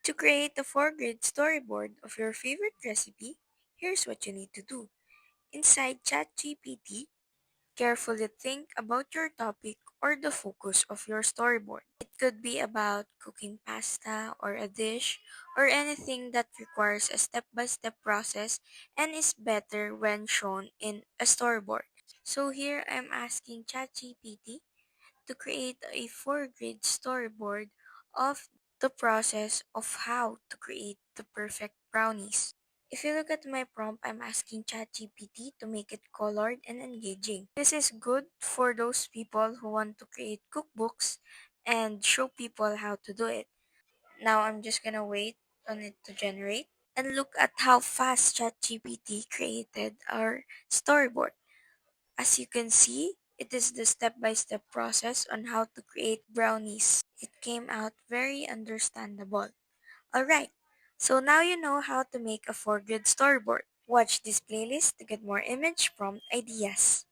To create a four-grid storyboard of your favorite recipe, here's what you need to do. Inside ChatGPT, carefully think about your topic or the focus of your storyboard. It could be about cooking pasta or a dish or anything that requires a step-by-step process and is better when shown in a storyboard. So here I'm asking ChatGPT to create a four-grid storyboard of the process of how to create the perfect brownies. If you look at my prompt, I'm asking ChatGPT to make it colored and engaging. This is good for those people who want to create cookbooks and show people how to do it. Now I'm just gonna wait on it to generate and look at how fast ChatGPT created our storyboard. As you can see, it is the step-by-step process on how to create brownies. It came out very understandable. Alright, so now you know how to make a four-grid storyboard. Watch this playlist to get more image prompt ideas.